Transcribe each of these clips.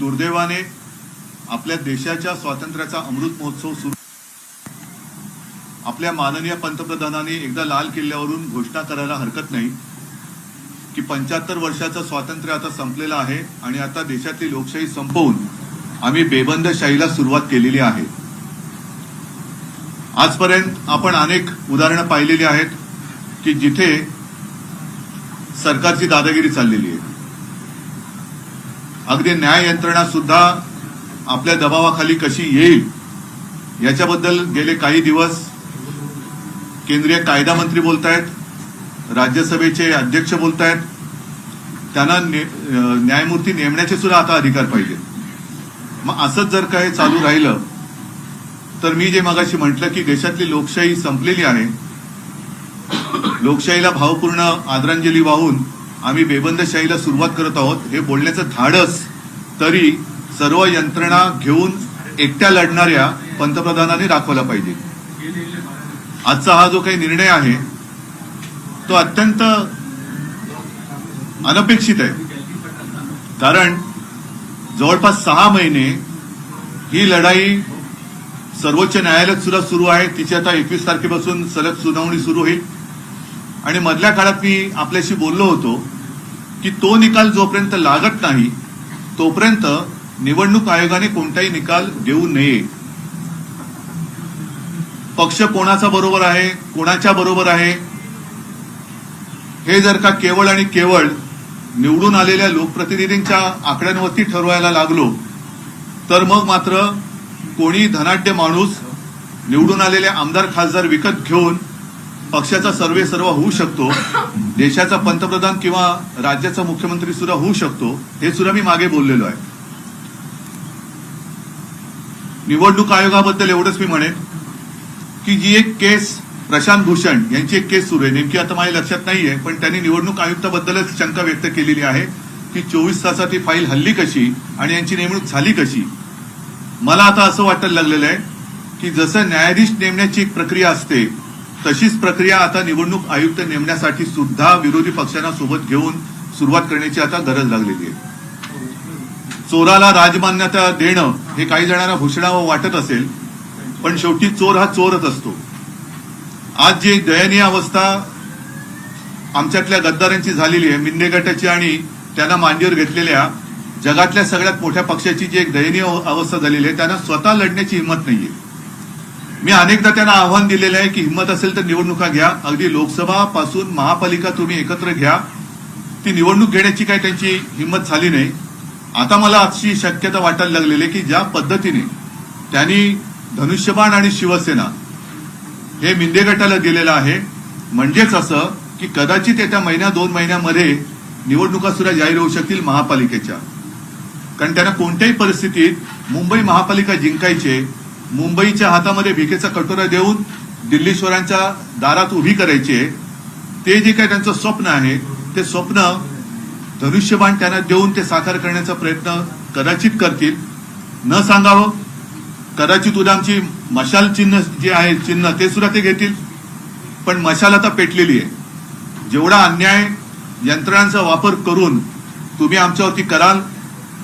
दुर्दैवाने आपल्या देशाच्या स्वातंत्र्याचा अमृत महोत्सव सुरू, आपल्या माननीय पंतप्रधानांनी एकदा लाल किल्ल्यावरून घोषणा करायला हरकत नाही की 75 वर्षाचं स्वातंत्र्य आता संपलेलं आहे आणि आता देशातली लोकशाही संपवून आम्ही बेबंदशाहीला सुरुवात केलेली आहे। आजपर्यंत आपण अनेक उदाहरणं पाहिलेली आहेत की जिथे सरकारची दादागिरी चाललेली आहे। अगदी न्याय यंत्रणा सुद्धा आपल्या दबावाखाली कशी येईल याच्याबद्दल गेले काही दिवस केंद्रीय कायदा मंत्री बोलतायत, राज्यसभेचे अध्यक्ष बोलतायत, त्यांना न्यायमूर्ती नेमण्याचे सुद्धा आता अधिकार पाहिजे। मग असंच जर काही चालू राहिलं तर मी जे मगाशी म्हटलं की देशातली लोकशाही संपलेली आहे, लोकशाहीला भावपूर्ण आदरांजली वाहून आम्ही बेबंदशाहीला सुरुवात करत आहोत हे बोलण्याचं धाडस तरी सर्व यंत्रणा घेऊन एकट्या लढणाऱ्या पंतप्रधानांनी दाखवला पाहिजे। आजचा हा जो काही निर्णय आहे तो अत्यंत अनपेक्षित आहे, कारण जवळपास 6 महिने ही लढाई सर्वोच्च न्यायालयात सुद्धा सुरू आहे। तिची आता 21 तारखेपासून सलग सुनावणी सुरू होईल आणि मधल्या काळात मी आपल्याशी बोललो होतो की तो निकाल जोपर्यंत लागत नाही तोपर्यंत निवडणूक आयोगाने कोणताही निकाल देऊ नये। पक्ष कोणाचा बरोबर आहे, कोणाच्या बरोबर आहे हे जर का केवळ आणि केवळ निवडून आलेल्या लोकप्रतिनिधींच्या आकड्यांवरती ठरवायला लागलो तर मग मात्र कोणी धनाढ्य माणूस निवडून आलेले आमदार खासदार विकत घेऊन पक्षाचा सर्वेसर्वा होऊ शकतो, देशाचा पंतप्रधान किंवा राज्याचा मुख्यमंत्री सुद्धा होऊ शकतो, हे सुद्धा मी मागे बोललेलो आहे। निवडणूक आयोगाबद्दल एवढंच मी म्हणेन की जी एक केस प्रशांत भूषण यांची एक केस सुरू आहे, नेमकी आता माझ्या लक्षात नाहीये, पण त्यांनी निवडणूक आयुक्ताबद्दलच शंका व्यक्त केलेली आहे की 24 तासात ही फाईल हल्ली कशी आणि यांची नेमणूक झाली कशी। मला आता असं वाटायला लागलेलं आहे की जसं न्यायाधीश नेमण्याची एक प्रक्रिया असते तशीच प्रक्रिया आता निवडणूक आयुक्त नेमण्यासाठी सुद्धा विरोधी पक्षांना सोबत घेऊन सुरुवात करण्याची आता गरज लागलेली आहे। चोराला राजमान्यता देणं हे काही जणांना भूषणावं वाटत असेल, पण शेवटी चोर हा चोरच असतो। आज जी दयनीय अवस्था आमच्यातल्या गद्दारांची झालेली आहे, मिंदे गटाची आणि त्यांना मांडीवर घेतलेल्या जगातल्या सगळ्यात मोठ्या पक्षाची जी एक दयनीय अवस्था झालेली आहे, त्यांना स्वतः लढण्याची हिंमत नाहीये। मी अनेकदा त्यांना आव्हान दिलेलं आहे की हिंमत असेल तर निवडणुका घ्या, अगदी लोकसभा पासून महापालिका तुम्ही एकत्र घ्या। ती निवडणूक घेण्याची काही त्यांची हिंमत झाली नाही। आता मला अशी शक्यता वाटायला लागलेली आहे की ज्या पद्धतीने त्यांनी धनुष्यबाण आणि शिवसेना हे मिंदे गटाला दिलेलं आहे, म्हणजेच असं की कदाचित येत्या महिन्या 2 महिन्यामध्ये निवडणुका सुद्धा जाहीर होऊ शकतील महापालिकेच्या, कारण त्यांना कोणत्याही परिस्थितीत मुंबई महापालिका जिंकायचे, मुंबईच्या हातामध्ये भिकेचा कटोरा देऊन दिल्लीश्वरांच्या दारात उभी करायचे, ते जे काही त्यांचं स्वप्न आहे ते स्वप्न धनुष्यबाण त्यांना देऊन ते साकार करण्याचा प्रयत्न कदाचित करतील। न सांगावं, कदाचित उद्या आमची मशाल चिन्ह जे आहे चिन्ह ते सुद्धा ते घेतील, पण मशाल आता पेटलेली आहे। जेवढा अन्याय यंत्रणांचा वापर करून तुम्ही आमच्यावरती कराल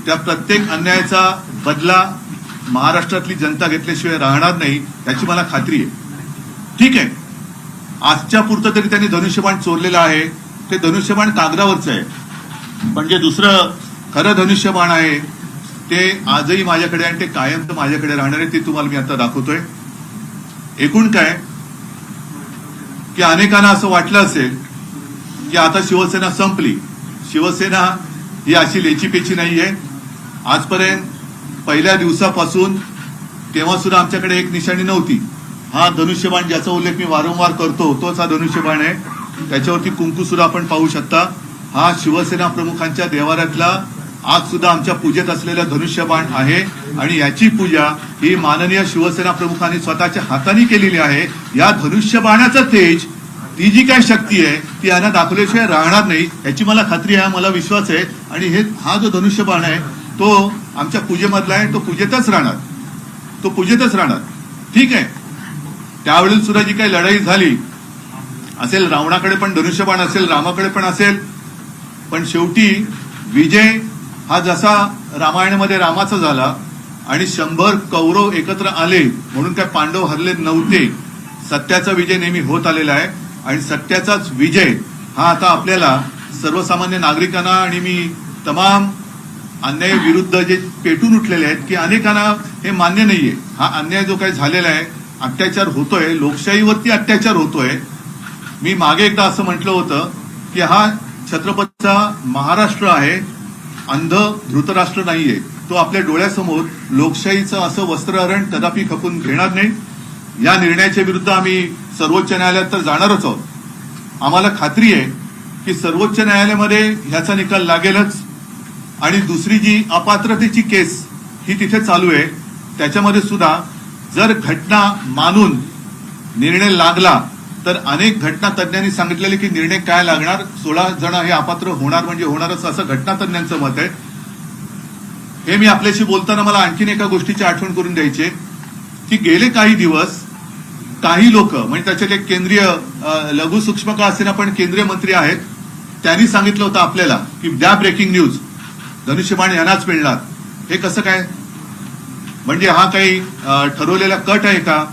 त्या प्रत्येक अन्यायाचा बदला महाराष्ट्रातली जनता घेतल्याशिवाय राहणार नाही याची मला खात्री आहे। ठीक आहे, आजच्या पुरतं तरी त्यांनी धनुष्यबाण चोरलेलं आहे, ते धनुष्यबाण कागदावरचं आहे, पण जे दुसरं खरं धनुष्यबाण आहे ते आजही माझ्याकडे आणि ते कायम माझ्याकडे राहणार आहे, ते तुम्हाला मी आता दाखवतोय। एकूण काय की अनेकांना असं वाटलं असेल की आता शिवसेना संपली, शिवसेना ही अशी लेचीपेची नाहीये। आजपर्यंत पहिल्या दिवसापासून तेव्हा सुद्धा आमच्याकडे एक निशाणी नव्हती। हा धनुष्यबाण ज्याचा उल्लेख मी वारंवार करतो तोच हा धनुष्यबाण आहे, त्याच्यावरती कुंकू सुद्धा आपण पाहू शकता। हा शिवसेना प्रमुखांच्या देवाऱ्यातला आज सुद्धा आमच्या पूजेत असलेला धनुष्यबाण आहे आणि याची पूजा ही माननीय शिवसेना प्रमुखांनी स्वतःच्या हाताने केलेली आहे। या धनुष्यबाणाचं तेज, ती जी काय शक्ती आहे ती यांना दाखवल्याशिवाय राहणार नाही याची मला खात्री आहे, मला विश्वास आहे। आणि हा जो धनुष्यबाण आहे तो आमच्या पूजेमधला आहे, तो पूजेतच राहणार, तो पूजेतच राहणार। ठीक आहे, त्यावेळी सुद्धा जी काही लढाई झाली असेल, रावणाकडे पण धनुष्यबाण असेल, रामाकडे पण असेल, पण शेवटी विजय हा जसा रामायणामध्ये रामाचा झाला आणि 100 कौरव एकत्र आले म्हणून काय पांडव हरले नव्हते. सत्याचा विजय नेहमी होत आलेला आहे आणि सत्याचाच विजय हा आता आपल्याला सर्वसामान्य नागरिकांना आणि मी तमाम अन्याय विरुद्ध जे पेटून उठलेले आहेत की अनेकांना हे मान्य नाहीये. हा अन्याय जो काही झालेला आहे, अत्याचार होतोय, लोकशाहीवरती अत्याचार होतोय. मी मागे एकदा असं म्हटलं होतं की हा छत्रपतीचा महाराष्ट्र आहे, अंध धृतराष्ट्र नाहीये. तो आपल्या डोळ्यासमोर लोकशाहीचं असं वस्त्रहरण कदापि खपून घेणार नाही. या निर्णयाच्या विरुद्ध आम्ही सर्वोच्च न्यायालयात तर जाणारच आहोत. आम्हाला खात्री आहे की सर्वोच्च न्यायालयामध्ये ह्याचा निकाल लागेलच. आणि दुसरी जी अपात्रतेची केस ही तिथे चालू आहे, त्याच्यामध्ये सुद्धा जर घटना मानून निर्णय लागला तर अनेक घटना तज्ञांनी सांगितलेले की निर्णय काय लागणार, 16 जण हे अपात्र होणार म्हणजे होणारच असं घटना तज्ञांचं मत आहे. हे मी आपल्याशी बोलताना मला आणखीन एका गोष्टीची आठवण करून द्यायची की गेले काही दिवस काही लोक म्हणजे त्याच्यात एक केंद्रीय लघु सूक्ष्म का असेना पण केंद्रीय मंत्री आहेत, त्यांनी सांगितलं होतं आपल्याला की द्या ब्रेकिंग न्यूज, धनुष्यबाण यांनाच मिळणार. हे कसं काय? म्हणजे हा काही ठरवलेला कट आहे का?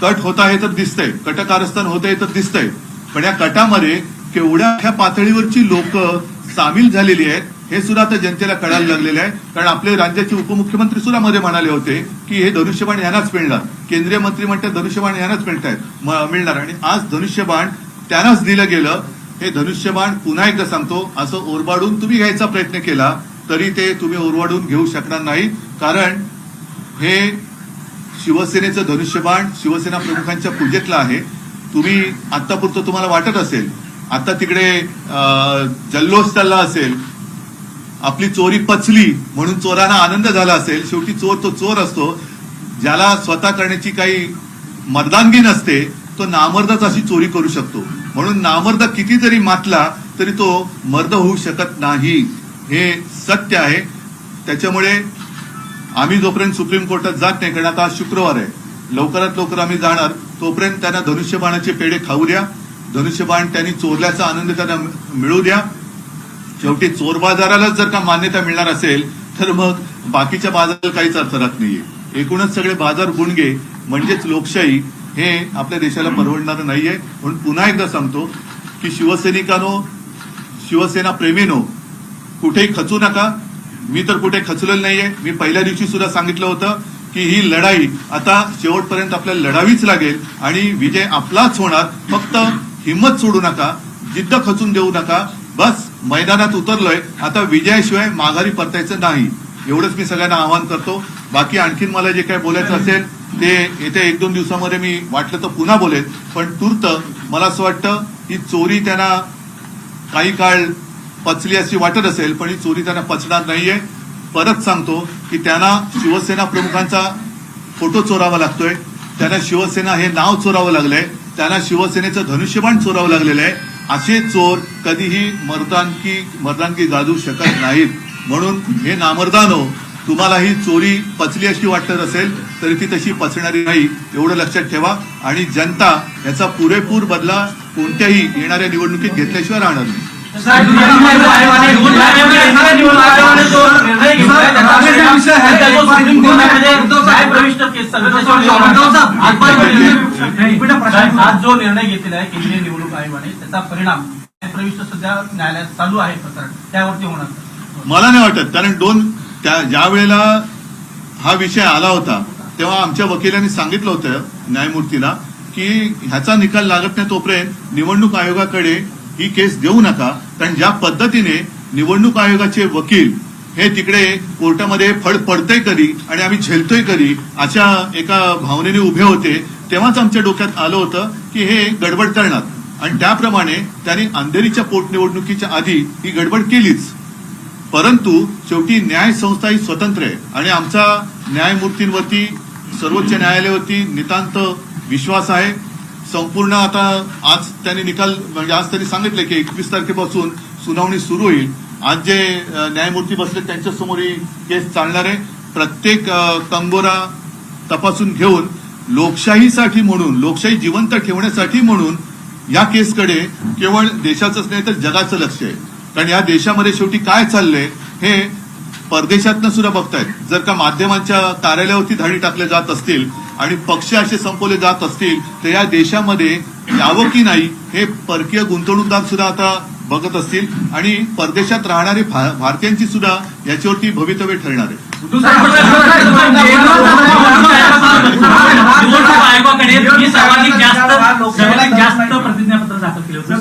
कट होत आहे तर दिसतंय, कटकारस्थान होत आहे तर दिसतंय, पण या कटामध्ये केवढ्या पातळीवरची लोक सामील झालेली आहेत हे सुद्धा आता जनतेला कळायला लागलेलं आहे. कारण आपले राज्याचे उपमुख्यमंत्री सुद्धा मध्ये म्हणाले होते की हे धनुष्यबाण यांनाच मिळणार, केंद्रीय मंत्री म्हणतात धनुष्यबाण यांनाच मिळणार आणि आज धनुष्यबाण त्यांनाच दिलं गेलं. हे धनुष्यबाण पुन्हा एकदा सांगतो, असं ओरबाडून तुम्ही घ्यायचा प्रयत्न केला तरी ते तुम्ही ओरबाडून घेऊ शकणार नाही. कारण हे शिवसेनेचं धनुष्यबाण शिवसेना प्रमुखांच्या पूजेतलं आहे. तुम्ही आतापुरतं तुम्हाला वाटत असेल, आता तिकडे जल्लोष चालला असेल, आपली चोरी पचली म्हणून चोरांना आनंद झाला असेल. शेवटी चोर तो चोर असतो, ज्याला स्वतः करण्याची काही मर्दानगी नसते तो नामर्दच अशी चोरी करू शकतो. म्हणून नामर्द किती जरी मातला तरी तो मर्द होऊ शकत नाही, हे सत्य आहे. त्याच्यामुळे आम्ही जोपर्यंत सुप्रीम कोर्टात जात नाही, कारण आता आज शुक्रवार आहे, लवकरात लवकर आम्ही जाणार, तोपर्यंत त्यांना धनुष्यबाणाचे पेढे खाऊ द्या, धनुष्यबाण त्यांनी चोरल्याचा आनंद त्यांना मिळू द्या. शेवटी चोर बाजारालाच जर का मान्यता मिळणार असेल तर मग बाकीच्या बाजाराला काहीच अर्थ राहत नाहीये. एकूणच सगळे बाजार गुणगे म्हणजेच लोकशाही हे आपल्या देशाला परवडणारं नाहीये. म्हणून पुन्हा एकदा सांगतो की शिवसैनिकांनो, शिवसेना प्रेमीनो, कुठेही खचू नका. मी तर कुठे खचलेलं नाहीये. मी पहिल्या दिवशी सुद्धा सांगितलं होतं की ही लढाई आता शेवटपर्यंत आपल्याला लढावीच लागेल आणि विजय आपलाच होणार. फक्त हिंमत सोडू नका, जिद्द खचून देऊ नका. बस मैदानात उतरलोय, आता विजयाशिवाय माघारी परतायचं नाही, एवढंच मी सगळ्यांना आवाहन करतो. बाकी आणखीन मला जे काही बोलायचं असेल ते येत्या 1-2 दिवसामध्ये मी वाटलं तर पुन्हा बोलेन. पण तूर्त मला असं वाटतं ही चोरी त्यांना काही काळ पचली अशी वाटत असेल, पण ही चोरी त्यांना पचणार नाहीये. परत सांगतो की त्यांना शिवसेना प्रमुखांचा फोटो चोरावा लागतोय, त्यांना शिवसेना हे नाव चोरावं लागलंय, त्यांना शिवसेनेचं धनुष्यबाण चोरावं लागलेलं आहे. असे चोर कधीही मर्दानगी गाजवू शकत नाहीत. म्हणून हे नामर्दानो, तुम्हाला ही चोरी पचली अशी वाटत असेल तरी ती तशी पचणारी नाही, एवढं लक्षात ठेवा. आणि जनता याचा पुरेपूर बदला कोणत्याही येणाऱ्या निवडणुकीत घेतल्याशिवाय राहणार नाही. आज जो निर्णय घेतलेला आहे केंद्रीय निवडणूक आयोगाने, त्याचा परिणाम प्रविष्ट सध्या न्यायालयात चालू आहे प्रकरण, त्यावरती होणार? मला नाही वाटत. कारण ज्या वेळेला हा विषय आला होता तेव्हा आमच्या वकिलांनी सांगितलं होतं न्यायमूर्तीला की ह्याचा निकाल लागत नाही तोपर्यंत निवडणूक आयोगाकडे ही केस देऊ नका. कारण ज्या पद्धतीने निवडणूक आयोगाचे वकील हे तिकडे कोर्टामध्ये फड पडतंय कधी आणि आम्ही झेलतोय कधी अशा एका भावनेने उभे होते, तेव्हाच आमच्या डोक्यात आलं होतं की हे गडबड करणार. आणि त्याप्रमाणे त्यांनी अंधेरीच्या पोटनिवडणुकीच्या आधी ही गडबड केलीच. परंतु शेवटी न्याय संस्था ही स्वतंत्र आहे आणि आमचा न्यायमूर्तींवरती, सर्वोच्च न्यायालयावरती नितांत विश्वास आहे. संपूर्ण आता आज त्यांनी निकाल म्हणजे आज त्यांनी सांगितले की 21 तारखेपासून सुनावणी सुरू होईल. आज जे न्यायमूर्ती बसले त्यांच्या समोर ही केस चालणार आहे. प्रत्येक कंगोरा तपासून घेऊन लोकशाहीसाठी म्हणून, लोकशाही जिवंत ठेवण्यासाठी म्हणून या केसकडे केवळ देशाचंच नाही तर जगाचं लक्ष आहे. कारण या देशामध्ये शेवटी काय चाललंय हे परदेशातनं सुद्धा बघतायत. जर का माध्यमांच्या कार्यालयावरती धाडी टाकल्या जात असतील आणि पक्ष असे संपवले जात असतील तर या देशामध्ये यावं की नाही हे परकीय गुंतवणूकदार सुद्धा आता बघत असतील आणि परदेशात राहणारे भारतीयांची सुद्धा याच्यावरती भवितव्य ठरणार आहे. आयोगाकडे सर्वाधिक जास्त प्रतिज्ञापत्र दाखल केलं होतं.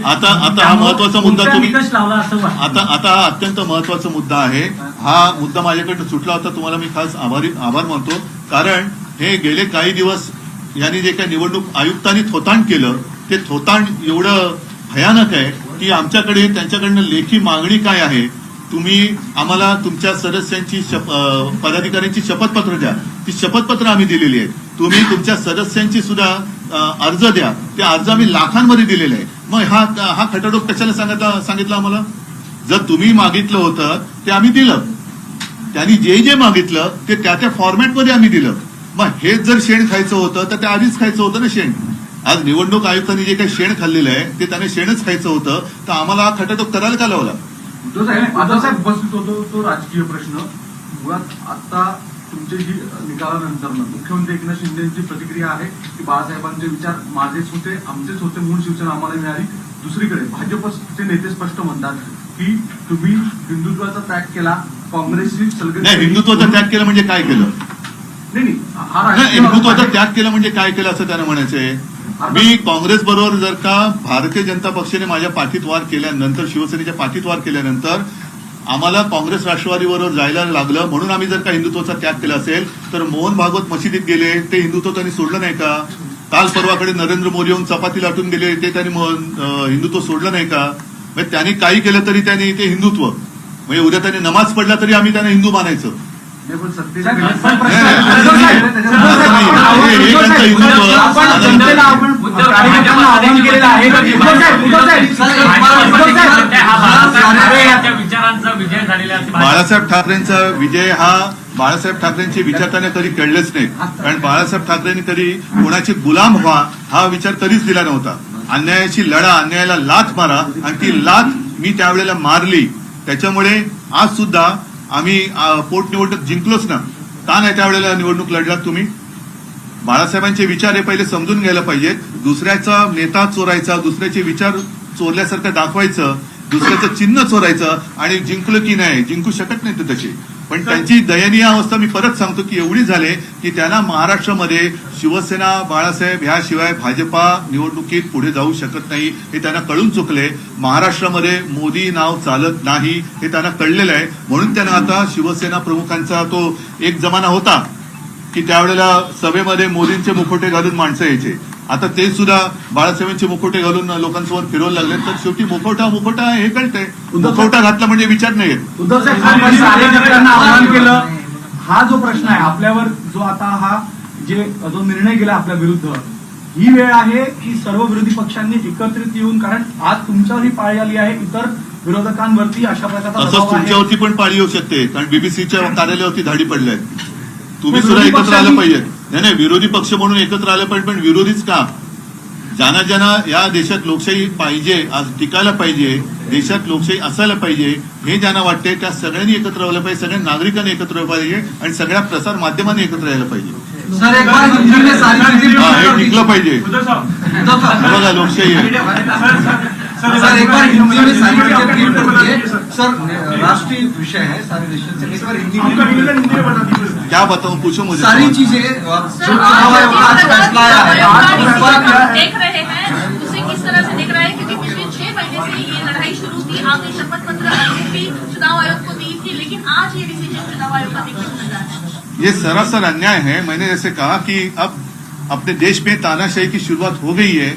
आता हा महत्वाचा मुद्दा तुम्ही निकष लावला असं वाटतं. आता हा अत्यंत महत्वाचा मुद्दा आहे. हा मुद्दा माझ्याकडनं सुटला होता, तुम्हाला मी खास आभार मानतो. कारण हे गेले काही दिवस यांनी जे काही निवडणूक आयुक्तांनी थोतांड केलं ते थोतांड एवढं भयानक आहे की आमच्याकडे त्यांच्याकडनं लेखी मागणी काय आहे, तुम्ही आम्हाला तुमच्या सदस्यांची पदाधिकाऱ्यांची शपथपत्र द्या. ती शपथपत्र आम्ही दिलेली आहेत. तुम्ही तुमच्या सदस्यांची सुद्धा अर्ज द्या. ते अर्ज आम्ही लाखांमध्ये दिलेले आहे. मग हा खटाटोप कशाला सांगितलं आम्हाला? जर तुम्ही मागितलं होतं ते आम्ही दिलं, त्यांनी जे मागितलं ते त्या फॉर्मॅटमध्ये आम्ही दिलं. मग हेच जर शेण खायचं होतं तर ते आधीच खायचं होतं ना शेण. आज निवडणूक आयुक्तांनी जे काही शेण खाल्लेलं आहे ते त्याने शेणच खायचं होतं, तर आम्हाला हा खटाटोप करायला का लावला? साहेब उपस्थित होतो तो राजकीय प्रश्न. मुळात आता तुमच्या जी निकालानंतर मुख्यमंत्री एकनाथ शिंदेची प्रतिक्रिया आहे की बाळासाहेबांचे विचार माझेच होते, आमचेच होते, मूळ शिवसेना आम्हाला मिळाली. दुसरीकडे भाजपचे नेते स्पष्ट म्हणतात की तुम्ही हिंदुत्वाचा त्याग केला, काँग्रेसची नाही. हिंदुत्वाचा त्याग केला म्हणजे काय केलं? नाही हिंदुत्वाचा त्याग केला म्हणजे काय केलं असं त्यांना म्हणायचंय. मी काँग्रेस बरोबर जर का भारतीय जनता पक्षाने माझ्या पाठीत वार केल्यानंतर, शिवसेनेच्या पाठीत वार केल्यानंतर आम्हाला काँग्रेस राष्ट्रवादीबरोबर जायला लागलं म्हणून आम्ही जर का हिंदुत्वाचा त्याग केला असेल तर मोहन भागवत मशिदीत गेले ते हिंदुत्व त्यांनी सोडलं नाही का? काल परवाकडे नरेंद्र मोदी येऊन चपाती लाटून गेले ते त्यांनी हिंदुत्व सोडलं नाही का? म्हणजे त्यांनी काही केलं तरी त्यांनी ते हिंदुत्व, म्हणजे उद्या त्यांनी नमाज पडला तरी आम्ही त्यांना हिंदू मानायचं. बाळासाहेब ठाकरेंचा विजय हा बाळासाहेब ठाकरेंचे विचार त्यांना कधी कळलेच नाहीत. कारण बाळासाहेब ठाकरेंनी कधी कोणाचे गुलाम व्हा हा विचार कधीच दिला नव्हता. अन्यायाची लढा, अन्यायाला लाथ मारा, आणि ती लाथ मी त्यावेळेला मारली. त्याच्यामुळे आज सुद्धा आम्ही पोटनिवडणूक जिंकलोच ना. का नाही त्यावेळेला निवडणूक लढलात तुम्ही? बाळासाहेबांचे विचार हे पहिले समजून घ्यायला पाहिजेत. दुसऱ्याचा नेता चोरायचा, दुसऱ्याचे विचार चोरल्यासारखं दाखवायचं, दुसऱ्याचं चिन्ह चोरायचं आणि जिंकलं की नाही, जिंकू शकत नाही ते तसे. पण त्यांची दयनीय अवस्था मी परत सांगतो की एवढी झाले की त्यांना महाराष्ट्रामध्ये शिवसेना, बाळासाहेब ह्याशिवाय भाजपा निवडणुकीत पुढे जाऊ शकत नाही हे त्यांना कळून चुकले. महाराष्ट्रामध्ये मोदी नाव चालत नाही हे त्यांना कळलेलं आहे. म्हणून त्यांना आता शिवसेना प्रमुखांचा तो एक जमाना होता की त्यावेळेला सभेमध्ये मोदींचे मुखोटे घालून माणसं यायचे. आता ते सुद्धा बाळासाहेबांचे मुखोटे घालून लोकांसमोर फिरवू लागले. तर शेवटी मुखवटा हे कळतंय. मुखवटा घातला म्हणजे विचार नाही येत. उद्धव साहेब आवाहन केलं. हा जो प्रश्न आहे आपल्यावर, जो आता हा जो निर्णय गेला आपल्या विरुद्ध, ही वेळ आहे की सर्व विरोधी पक्षांनी एकत्रित येऊन, कारण आज तुमच्यावरही पाळी आली आहे, इतर विरोधकांवरती अशा प्रकारचा असंच तुमच्यावरती पण पाळी येऊ शकते. कारण बीबीसीच्या कार्यालयावरती धाडी पडल्या. तुम्ही सुद्धा एकत्र आलं पाहिजे. नाही, विरोधी पक्ष म्हणून एकत्र आलं पाहिजे. पण विरोधीच का? ज्यांना या देशात लोकशाही पाहिजे, आज टिकायला पाहिजे, देशात लोकशाही असायला पाहिजे हे ज्यांना वाटते त्या सगळ्यांनी एकत्र राहिलं पाहिजे, सगळ्या नागरिकांनी एकत्र राहिलं पाहिजे आणि सगळ्या प्रसार माध्यमांनी एकत्र यायला पाहिजे. हे टिकलं पाहिजे. बघा लोकशाही आहे. सर एक बार हिंदी में सर राष्ट्रीय विषय है सारे देश से, एक बार हिंदी में क्या बताऊं, पूछो मुझे. सारी चीजें देख रहे हैं उसे किस तरह से देख रहा है, क्योंकि पिछले 6 महीने से ये लड़ाई शुरू थी. आपने शपथ पत्र भी चुनाव आयोग को दी थी, लेकिन आज ये डिसीजन चुनाव आयोग का देखने को मिल रहा है. ये सरासर अन्याय है. मैंने जैसे कहा कि अब अपने देश में तानाशाही की शुरुआत हो गई है.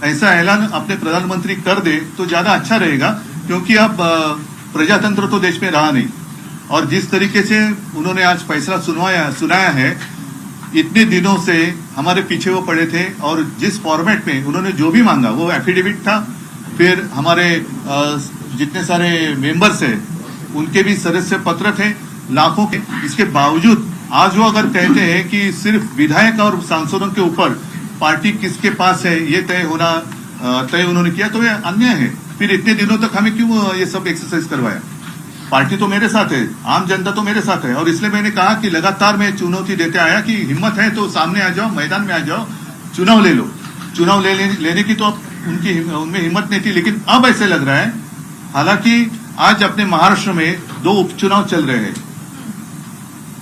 ऐसा ऐलान अपने प्रधानमंत्री कर दे तो ज्यादा अच्छा रहेगा, क्योंकि अब प्रजातंत्र तो देश में रहा नहीं. और जिस तरीके से उन्होंने आज फैसला सुनाया है, इतने दिनों से हमारे पीछे वो पड़े थे और जिस फॉर्मेट में उन्होंने जो भी मांगा वो एफिडेविट था, फिर हमारे जितने सारे मेंबर्स हैं उनके भी सदस्य पत्र थे लाखों के. इसके बावजूद आज वो अगर कहते हैं कि सिर्फ विधायक और सांसदों के ऊपर पार्टी किसके पास है ये तय उन्होंने किया, तो ये अन्याय है. फिर इतने दिनों तक हमें क्यों ये सब एक्सरसाइज करवाया? पार्टी तो मेरे साथ है, आम जनता तो मेरे साथ है, और इसलिए मैंने कहा कि लगातार मैं चुनौती देते आया कि हिम्मत है तो सामने आ जाओ, मैदान में आ जाओ, चुनाव ले लो। चुनाव लेने की तो उनमें हिम्मत नहीं थी, लेकिन अब ऐसे लग रहा है, हालांकि आज अपने महाराष्ट्र में 2 उपचुनाव चल रहे हैं,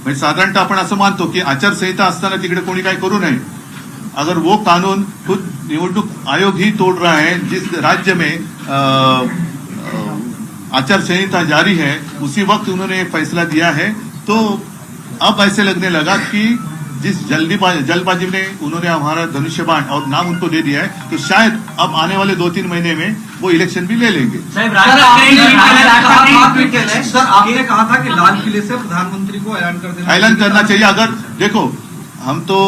म्हणजे साधारणतः आपण असं मानतो की आचारसंहिता असताना तिकडे कोणी काही करू नये। अगर वो कानून खुद निवडणूक आयोग ही तोड़ रहा है, जिस राज्य में आचार संहिता जारी है, उसी वक्त उन्होंने एक फैसला दिया है, तो अब ऐसे लगने लगा कि जिस जल्दबाजी में उन्होंने हमारा धनुष्यबाण और नाम उनको दे दिया है, तो शायद अब आने वाले 2-3 महीने में वो इलेक्शन भी ले लेंगे। साहेब, सर आपने कहा था कि लाल किले से प्रधानमंत्री को ऐलान कर देना, ऐलान करना चाहिए। अगर देखो, हम तो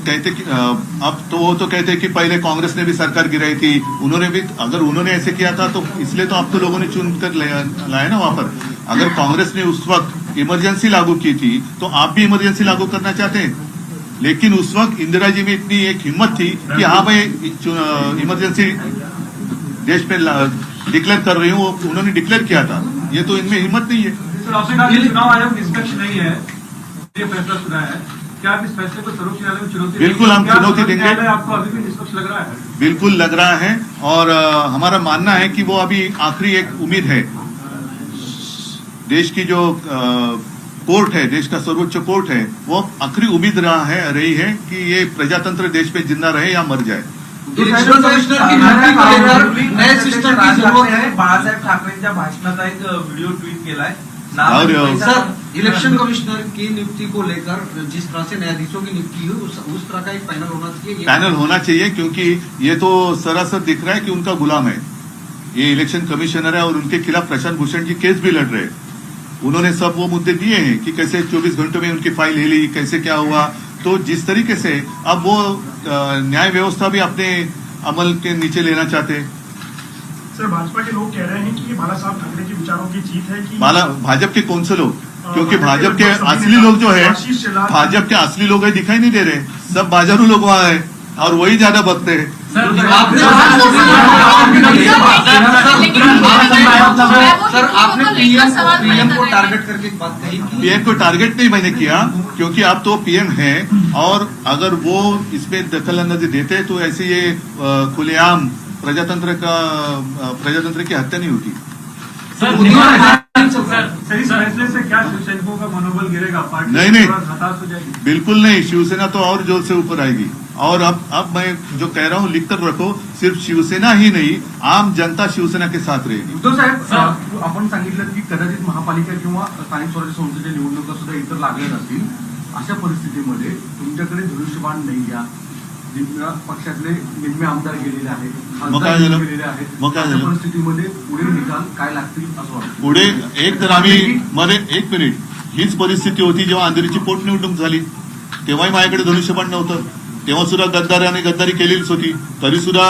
कहते कि अब तो वो तो कहते कि पहले कांग्रेस ने भी सरकार गिराई थी, उन्होंने भी, अगर उन्होंने ऐसे किया था तो इसलिए तो आप तो लोगों ने चुनकर लाया ना वहां पर। अगर कांग्रेस ने उस वक्त इमरजेंसी लागू की थी तो आप भी इमरजेंसी लागू करना चाहते हैं, लेकिन उस वक्त इंदिरा जी में इतनी एक हिम्मत थी कि हाँ भाई इमरजेंसी देश में डिक्लेयर कर रही हूँ, उन्होंने डिक्लेयर किया था। ये तो इनमें हिम्मत नहीं है। सर, आपने कहा कि चुनाव आयोग निष्पक्ष नहीं है, ये फैसला सुना है, क्या आप इस फैसले को सर्वोच्च न्यायालय में चुनौती देंगे? बिल्कुल, हम चुनौती देंगे। आपको अभी भी निष्पक्ष लग रहा है? बिल्कुल लग रहा है, और हमारा मानना है कि वो अभी आखिरी एक उम्मीद है। देश की जो कोर्ट है, देश का सर्वोच्च कोर्ट है, वो आखिरी उम्मीद रही है कि ये प्रजातंत्र देश में जिंदा रहे या मर जाए। इलेक्शन कमिश्नर की नियुक्ती को लेकर नए सिस्टम की जरूरत है। बाळासाहेब ठाकरेंच्या भाषणाचा एक व्हिडिओ ट्वीट केलाय। सर, इलेक्शन कमिश्नर की नियुक्ति को लेकर जिस तरह से न्यायाधीशों की नियुक्ति हुई, उस तरह का एक पैनल होना चाहिए। पैनल होना चाहिए, क्योंकि ये तो सरासर दिख रहा है कि उनका गुलाम है। ये इलेक्शन कमिश्नर है और उनके खिलाफ प्रशांत भूषण जी केस भी लड़ रहे हैं। उन्होंने सब वो मुद्दे दिए हैं कि कैसे 24 घंटों में उनकी फाइल हिली, कैसे क्या हुआ। तो जिस तरीके से अब वो न्याय व्यवस्था भी अपने अमल के नीचे लेना चाहते हैं। सर, भाजपा के लोग कह रहे हैं कि ये बाला साहब ठाकरे के विचारों की जीत है कि भाजपा के कौन से लोग? क्योंकि भाजपा के असली लोग जो है, भाजपा के असली लोग है दिखाई नहीं दे रहे, सब बाजारू लोग वहां है और वही ज्यादा बकते हैं। सर आपने पीएम को टारगेट करके एक बात कही। पीएम को टारगेट नहीं मैंने किया, क्योंकि आप तो पीएम हैं, और अगर वो इसमें दखल अंदाजी देते तो ऐसे ये खुलेआम प्रजातंत्र की हत्या नहीं होती। सर, इस फैसले से क्या शिवसैनिकों का मनोबल गिरेगा? पार्टी नहीं, हताश हो जाएगी? बिल्कुल नहीं, शिवसेना तो और जोर से ऊपर आएगी। और अब मैं जो कह रहा हूँ लिख कर रखो, सिर्फ शिवसेना ही नहीं, आम जनता शिवसेना के साथ रहेगी। उद्धव साहेब, आपण सांगितलं की कदाचित महापालिका किंवा स्थानिक स्वराज्य संस्थेच्या निवडणुका सुद्धा इतर लागल्या नसतील, अशा परिस्थितीमध्ये तुमच्याकडे धनुष्यबाण नाही या पक्षातले निम्मे आमदार गेलेले आहेत, खासदार गेलेले आहेत, अशा परिस्थितीमध्ये पुढे निकाल काय लागतील असं वाटतं? पुढे एक तर आम्ही एक मिनिट, हीच परिस्थिती होती जेव्हा अंधेरीची पोटनिवडणूक झाली, तेव्हाही माझ्याकडे धनुष्यबाण नव्हतं, तेव्हा सुद्धा गद्दारी केलेलीच होती। तरी सुद्धा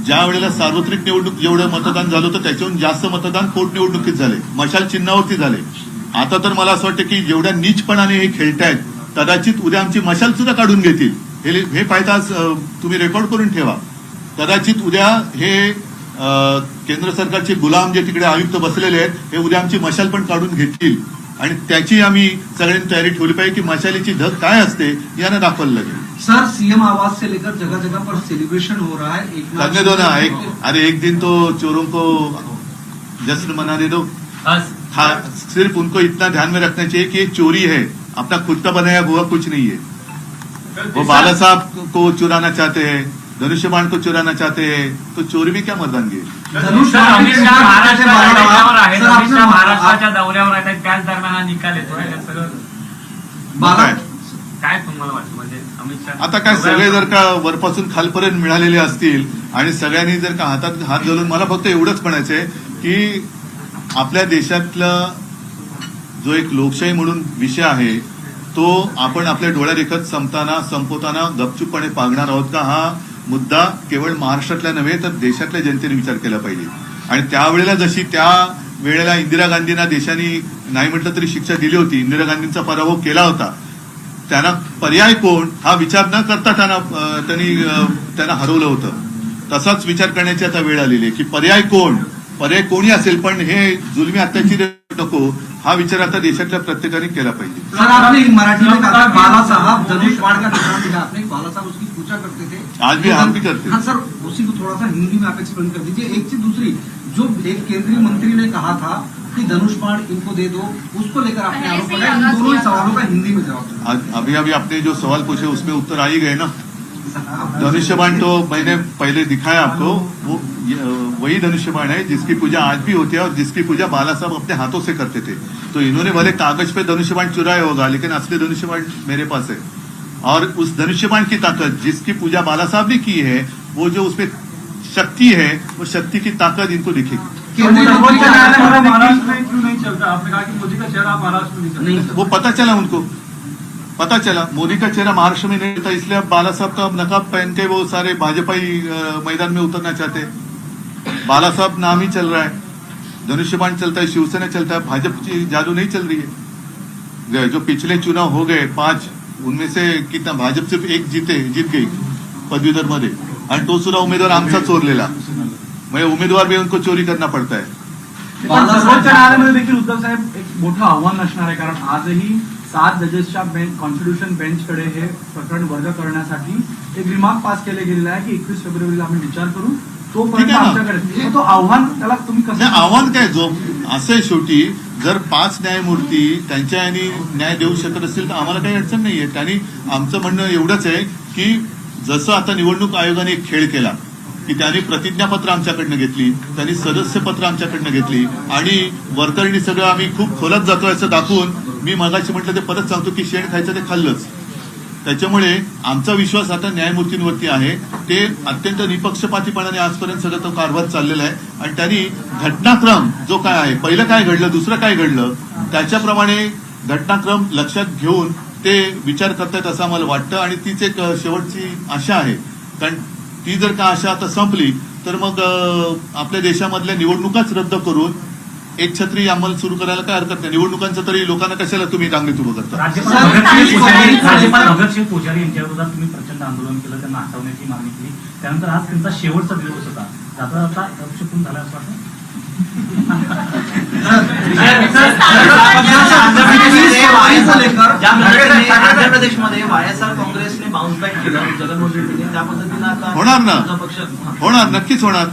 ज्या वेळेला सार्वत्रिक निवडणूक जेवढं मतदान झालं होतं त्याच्याहून जास्त मतदान पोटनिवडणुकीत झाले, मशाल चिन्हावरती झाले। आता तर मला असं वाटतं की जेवढ्या नीचपणाने हे खेळतायत, कदाचित उद्या आमची मशाल सुद्धा काढून घेतील। हे पाहिजे आज तुम्ही रेकॉर्ड करून ठेवा। कदाचित उद्या हे केंद्र सरकारचे गुलाम जे तिकडे आयुक्त बसलेले आहेत, हे उद्या आमची मशाल पण काढून घेतील, आणि त्याची आम्ही सगळ्यांनी तयारी ठेवली पाहिजे की मशालीची धग काय असते यानं दाखवायला लागेल। सर, सीएम आवास से लेकर जगह जगह पर सेलिब्रेशन हो रहा है। करने दो ना, एक दिन तो चोरों को जश्न मनाने दो। सिर्फ उनको इतना ध्यान में रखना चाहिए कि ये चोरी है, अपना खुद का बनाया हुआ कुछ नहीं है। वो बाला साहब को चुराना चाहते हैं, धनुष्यबाण को चुराना चाहते हैं, तो चोरी में क्या मर्दानगी है? महाराष्ट्राच्या दौऱ्यावर आहेत, त्याच दरम्यान हा निकाल येतो सगळं काय तुम्हाला वाटतं? म्हणजे अमित शहा आता काय सगळे जर का वरपासून खालपर्यंत मिळालेले असतील आणि सगळ्यांनी जर का हातात हात घालून, मला फक्त एवढंच म्हणायचंय की आपल्या देशातला जो एक लोकशाही म्हणून विषय आहे तो आपण आपल्या डोळ्यादेखत संपवताना गपचूपपणे पागणार आहोत का? हा मुद्दा केवळ महाराष्ट्रातल्या नव्हे तर देशातल्या जनतेने विचार केला पाहिजे। आणि त्यावेळेला जशी त्या वेळेला इंदिरा गांधींना देशाने नाही म्हटलं तरी शिक्षा दिली होती, इंदिरा गांधींचा पराभव केला होता, त्यांना पर्याय कोण हा विचार न करता त्यांना हरवलं होतं। तसाच विचार करण्याची आता वेळ आलेली आहे की पर्याय कोणी असेल, पण हे जुलमी अत्याचारी नको, हा विचार आता देशातल्या प्रत्येकाने केला पाहिजे. सर आपने मराठी में कहा बाला साहब धनुषबाण का निशान दिखा आपने, बाला साहब उसकी पूजा करते थे, आज भी हम भी करते हैं. हाँ सर, उसी को थोड़ा सा हिंदी में आप एक्सप्लेन कर दीजिए. एक चीज दूसरी, जो एक केंद्रीय मंत्री ने कहा था कि धनुषबाण इनको दे दो, उसको लेकर आपने पहले आरोप से ही लगाया. इन आगाज दोनों ही किया था. सवालों का हिंदी में जवाब दो. आज अभी आपने जो सवाल पूछे उसमें उत्तर आ ही गए ना. धनुष्यबाण तो मैंने पहले दिखाया आपको, वो वही धनुष्यबाण है जिसकी पूजा आज भी होती है और जिसकी पूजा बाला साहब अपने हाथों से करते थे. तो इन्होंने भले कागज पे धनुष्यबाण चुराया होगा, लेकिन असली धनुष्यबाण मेरे पास है. और उस धनुष्यबाण की ताकत जिसकी पूजा बाला साहब ने की है, वो जो उसमें शक्ति है, वो शक्ति की ताकत इनको दिखेगी. केंद्रीय मंत्री सर्वोच्च ने न्यायालय कहा में महाराष्ट्र में क्यों नहीं चलता? आपने कहा कि मोदी का चेहरा महाराष्ट्र में नहीं चलता. नहीं वो पता चला उनको, पता चला मोदी का चेहरा महाराष्ट्र में नहीं था, इसलिए अब बाला साहब तो अब नकाब पहन के वो सारे भाजपाई मैदान में उतरना चाहते हैं. बाला साहब नाम ही चल रहा है, धनुष्यबाण चलता है, शिवसेना चलता है, भाजपा की जादू नहीं चल रही है. जो पिछले चुनाव हो गए 5, उनमें से कितना भाजप सिर्फ एक जीत गई पदवीधर मध्ये, आणि तो सुद्धा उमेदवार आमचा चोरलेला. म्हणजे उमेदवार भी उनको चोरी करना पड़ता है. पण सर्वोच्च न्यायालयामध्ये देखील उद्धव साहेब एक मोठं आव्हान असणार आहे, कारण आजही 7 जजेसच्या कॉन्स्टिट्यूशन बेंचकडे हे प्रकरण वर्ग करण्यासाठी एक रिमार्क पास केले गेलेला आहे की 21 फेब्रुवारीला आम्ही विचार करू, तोपर्यंत ठीक आहे ना. आमच्याकडे. मग तो आव्हान त्याला तुम्ही कसं नाही, आव्हान काय, जो असं आहे शेवटी, जर 5 न्यायमूर्ती त्यांच्या यांनी न्याय देऊ शकत असतील तर आम्हाला काही अडचण नाहीये. त्यांनी आमचं म्हणणं एवढंच आहे की जसं आता निवडणूक आयोगाने एक खेळ केला की त्यांनी प्रतिज्ञापत्र आमच्याकडनं घेतली, त्यांनी सदस्यपत्र आमच्याकडनं घेतली आणि वरकरणी सगळं आम्ही खूप खोलात जातोय असं दाखवून, मी मगाशी म्हटलं ते परत सांगतो की शेण खायचं ते खाल्लंच. त्याच्यामुळे आमचा विश्वास आता न्यायमूर्तींवरती आहे. ते अत्यंत निपक्षपातीपणाने आजपर्यंत सगळं तो कारभार चाललेला आहे आणि त्यांनी घटनाक्रम जो काय आहे, पहिलं काय घडलं, दुसरं काय घडलं, त्याच्याप्रमाणे घटनाक्रम लक्षात घेऊन ते विचार करतायत असं आम्हाला वाटतं. आणि तीच एक शेवटची आशा आहे, कारण ती जर का आशा आता संपली तर मग आपल्या देशामधल्या निवडणुकाच रद्द करून एक छत्री अंमल सुरू करायला काय हरकत नाही. निवडणुकांचं तरी लोकांना कशाला तुम्ही रांगेत उभं करता. राज्यपाल भगतसिंग कोश्यारी यांच्या विरोधात तुम्ही प्रचंड आंदोलन केलं, त्यांना हटवण्याची मागणी केली, त्यानंतर आज त्यांचा शेवटचा दिवस होता, जाता जाता अपशकून झाला असं वाटतं. आंध्र प्रदेशमध्ये वायएसआर काँग्रेसने बाउन्स बॅक केलं, जगनमोहन रेड्डीने, त्या पद्धतीनं आता होणार ना, तुमचा पक्ष होणार, नक्कीच होणार,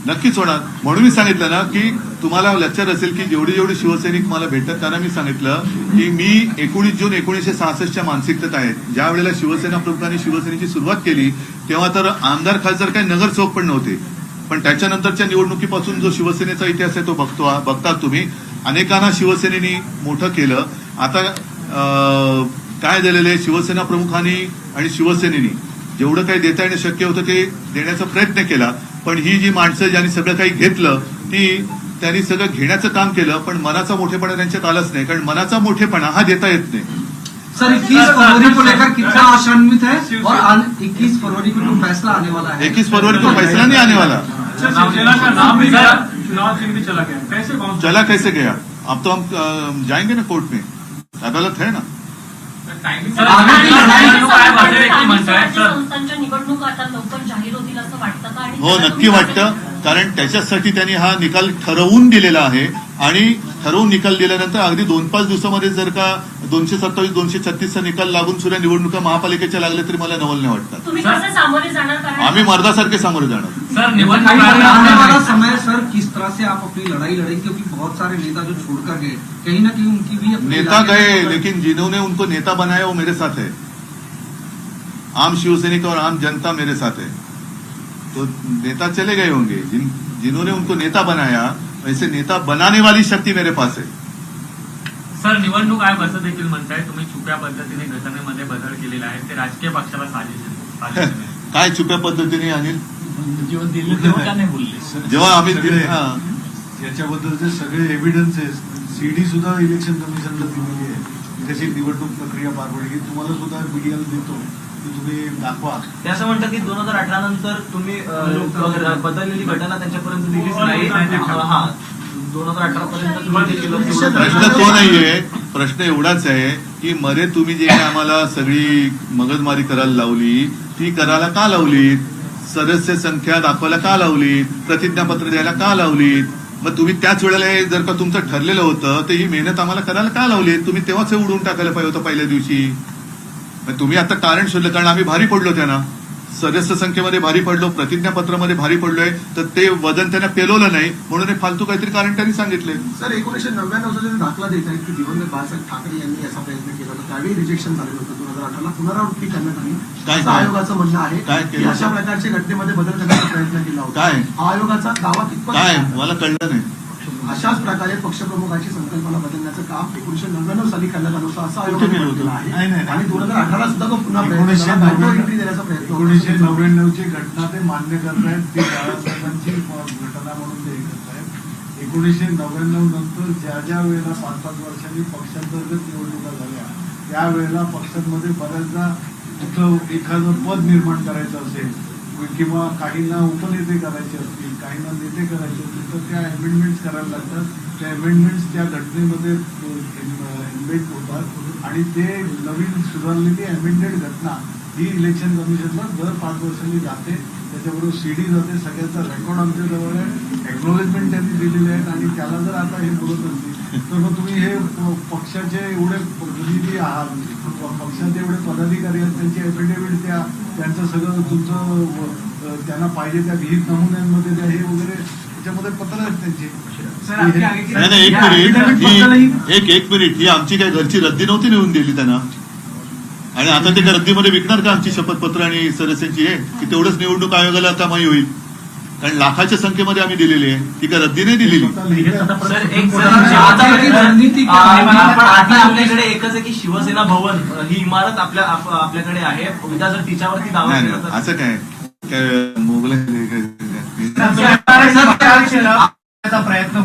नक्कीच होणार. म्हणून मी सांगितलं ना की तुम्हाला लक्षात असेल की जेवढे जेवढे शिवसैनिक मला भेटतात त्यांना मी सांगितलं की मी 19 जून 1966च्या मानसिकतेत आहेत. ज्या वेळेला शिवसेना प्रमुखांनी शिवसेनेची सुरुवात केली तेव्हा तर आमदार खासदार काही नगरसेवक पण नव्हते, पण त्याच्यानंतरच्या निवडणुकीपासून जो शिवसेनेचा इतिहास आहे तो बघता तुम्ही. अनेकांना शिवसेनेनी मोठं केलं. आता काय झालेलं आहे, शिवसेना प्रमुखांनी आणि शिवसेनेनी जेवढं काही देता येणं शक्य होतं ते देण्याचा प्रयत्न केला, पण ही जी माणसं ज्यांनी सगळं काही घेतलं त्यांनी सगळं घेण्याचं काम केलं, पण मनाचा मोठेपणा त्यांच्यात आलाच नाही, कारण मनाचा मोठेपणा हा देता येत नाही. सर 21 फरवरी को लेकर कितना आशान्वित है और 21 फरवरी को जो फैसला आने वाला है, 21 फरवरी को फैसला नहीं आने वाला. शिवसेना का नाम भी गया, चुनाव चिन्ह भी चला गया, कैसे बाउंस? चला कैसे गया, अब तो हम जाएंगे ना कोर्ट में, अदालत है ना. संस्थांच्या निवडणुका आता लवकर जाहीर होतील असं वाटतं का? आणि हो, नक्की वाटतं, कारण त्याच्यासाठी त्यांनी हा निकाल ठरवून दिलेला आहे आणि ठरवून निकाल दिल्यानंतर अगदी 2-5 दिवसामध्ये जर का 227-236चा निकाल लागून सुद्धा निवडणुका महापालिकेच्या लागल्या तरी मला नवल नाही वाटतात. तुम्ही कसं सामोरे जाणार? कारण आम्ही मर्दासारखे सामोरे जाणार. सर आने वाला समय सर किस तरह से आप अपनी लड़ाई लड़ेंगे, क्योंकि बहुत सारे नेता जो छोड़कर गए, कहीं ना कहीं उनकी भी अपनी नेता गए, लेकिन जिन्होंने उनको नेता बनाया वो मेरे साथ है. आम शिवसैनिक और आम जनता मेरे साथ है. तो नेता चले गए होंगे, जिन्होंने उनको नेता बनाया, वैसे नेता बनाने वाली शक्ती मेरे पास है. सर निवडणूक आयोग असं देखील म्हणताय तुम्ही छुप्या पद्धतीने घटनेमध्ये बदल केलेला आहे, ते राजकीय पक्षाला साजेस आहे. काय छुप्या पद्धतीने अनिल, जेव्हा दिलं तेव्हा का नाही बोलले? जेव्हा आम्ही याच्याबद्दलचे सगळे एव्हिडन्सेस सीडी सुद्धा इलेक्शन कमिशनला दिलेली आहे, कशी निवडणूक प्रक्रिया पार पडली तुम्हाला सुद्धा मीडियाला देतो की तुम्ही दाखवा. ते असं म्हणतात की 2018 नंतर तुम्ही बदललेली घटना त्यांच्यापर्यंत दिलीच नाही. हा 2018 पर्यंत तुम्ही ते केलं. प्रश्न तो नाहीये, प्रश्न एवढाच आहे की मध्ये तुम्ही जे आम्हाला सगळी मगजमारी करायला लावली ती करायला का लावली, सदस्य संख्या दाखवायला का लावली, प्रतिज्ञापत्र द्यायला का लावली, मग तुम्ही त्याच वेळेला हे जर का तुमचं ठरलेलं होतं तर ही मेहनत आम्हाला करायला का लावली? तुम्ही तेव्हाच हे उडवून टाकायला पाहिजे होतं पहिल्या दिवशी. मग तुम्ही आता कारण शोधलं, कारण आम्ही भारी पडलो त्यांना, सदस्य संख्येमध्ये भारी पडलो, प्रतिज्ञापत्रामध्ये भारी पडलोय, तर ते वजन त्यांना पेलवलं नाही म्हणून हे फालतू काहीतरी कारण त्यांनी सांगितले. सर 1999 चा दाखला देत आहेत की दिवंगत बाळासाहेब ठाकरे यांनी असा प्रयत्न केला होता, त्यावेळी रिजेक्शन झालेलं होतं. 2018ला पुनरावृत्ती करण्यात आली काय असं आयोगाचं म्हणणं आहे काय की केलं? अशा प्रकारच्या घटनेमध्ये बदल करण्याचा प्रयत्न केला होता. काय? हा आयोगाचा दावा कितपत काय आहे? मला कळलं नाही. अशाच प्रकारे पक्षप्रमुखाची संकल्पना बदलण्याचं काम 1999 साली करण्यात आलं होतं असं आयोगाने केलं होतं? म्हटलेलं आहे. नाही, नाही. आणि 2018ला सुद्धा तो पुन्हा प्रयत्न 1999 एंट्री देण्याचा प्रयत्न होता. 1999ची घटना ते मान्य करतायत, ती बाळासाहेबांची घटना म्हणून ते हे करतायत. 1999 नंतर ज्या ज्या वेळेला 5-5 वर्षांनी पक्षांतर्गत निवडणुका झाल्या त्यावेळेला पक्षांमध्ये बऱ्याचदा तिथं एखादं पद निर्माण करायचं असेल किंवा काहींना उपनेते करायचे असतील, काहींना नेते करायचे असतील, तर त्या अमेंडमेंट्स करायला लागतात. त्या अमेंडमेंट्स त्या घटनेमध्ये एम्बेड होतात आणि ते नवीन सुधारलेली अमेंडेड घटना ही इलेक्शन कमिशनला दर 5 वर्षांनी जाते. त्याच्याबरोबर सीडी जाते, सगळ्याचा रेकॉर्ड आमच्या जवळ आहे, एक्नॉलेजमेंट त्यांनी दिलेले आहेत. आणि त्याला जर आता हे बोलत असतील तर मग तुम्ही हे पक्षाचे एवढे प्रतिनिधी आहात, पक्षाचे एवढे पदाधिकारी आहेत, त्यांची एफिडेव्हिट द्या, त्यांचं सगळं तुमचं त्यांना पाहिजे त्या विहित नमुन्यांमध्ये द्या, हे वगैरे त्याच्यामध्ये पत्र आहेत त्यांचे. नाही, एक मिनिट ही आमची काय घरची रद्दी नव्हती नेऊन दिली त्यांना, आणि आता ते रद्दीमध्ये विकणार का आमची शपथपत्र आणि सदस्यांची? आहे की तेवढंच निवडणूक आयोगाला कमाई होईल? कारण लाखाच्या संख्येमध्ये आम्ही दिलेली आहे, ती काय रद्दी नाही दिलेली. आपल्याकडे एकच आहे की शिवसेना भवन ही इमारत आपल्याकडे आहे. उद्या जर तिच्यावरती दावा केला तर असं काय मोगल प्रयत्न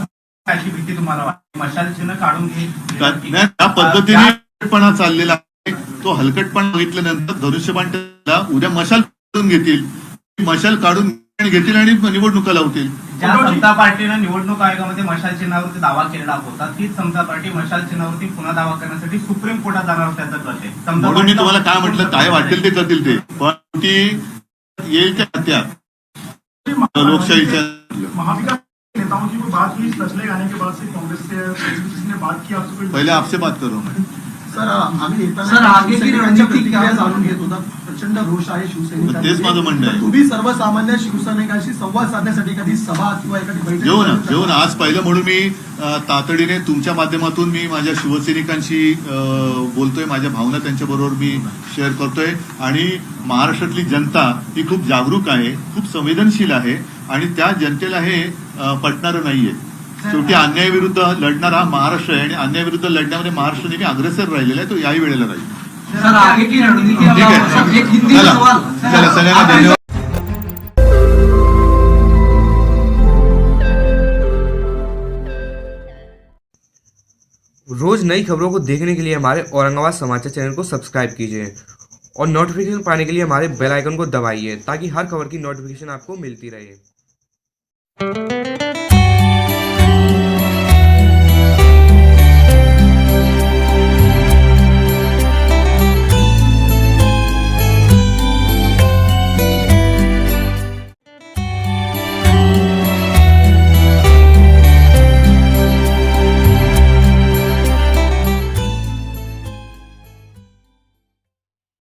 अशी भीती तुम्हाला वाटते? मशाल चिन्ह काढून त्या पद्धतीने चाललेला आहे. तो हलकटपणा बघितल्यानंतर धनुष्यबाण उद्या मशाल काढून घेतील, मशाल काढून घेतील आणि निवडणुका लावतील. ज्या समता पार्टीनं निवडणूक आयोगामध्ये मशाल चिन्हावरती दावा केलेला होता, तीच समता पार्टी मशाल चिन्हावरती पुन्हा दावा करण्यासाठी सुप्रीम कोर्टात जाणार त्याचा गट आहे. म्हणून मी तुम्हाला काय म्हटलं, काय वाटेल ते करतील ते, पण ती येईल त्या लोकशाहीच्या नेताओं की बात हुई फैसले आने के बाद से कांग्रेस से बात की आपसे पहिले आपसे बात करो. सर आम्ही येताना प्रतिक्रिया जाणून घेत होता. प्रचंड रोष आहे शिवसैनिकांमध्ये. तेच माझं म्हणणं आहे. तुम्ही सर्वसामान्य शिवसैनिकांशी संवाद साधण्यासाठी एखादी सभा किंवा एखादी बैठक घेऊ ना. आज पहिलं म्हणून मी तातडीने तुमच्या माध्यमातून मी माझ्या शिवसैनिकांशी बोलतोय, माझ्या भावना त्यांच्याबरोबर मी शेअर करतोय. आणि महाराष्ट्रातली जनता ही खूप जागरूक आहे, खूप संवेदनशील आहे आणि त्या जनतेला हे पटणारं नाहीये. शेवटी अन्यायाविरुद्ध लढणारा महाराष्ट्र आहे आणि अन्यायाविरुद्ध लढण्यामध्ये महाराष्ट्र नेहमी अग्रेसर राहिलेला आहे, तो याही वेळेला राहील. ठीक आहे, चला सगळ्यांना धन्यवाद. रोज नई खबरों को देखने के लिए हमारे औरंगाबाद समाचार चैनल को सब्सक्राइब कीजिए और नोटिफिकेशन पाने के लिए हमारे बेल आइकन को दबाइए ताकि हर खबर की नोटिफिकेशन आपको मिलती रहे.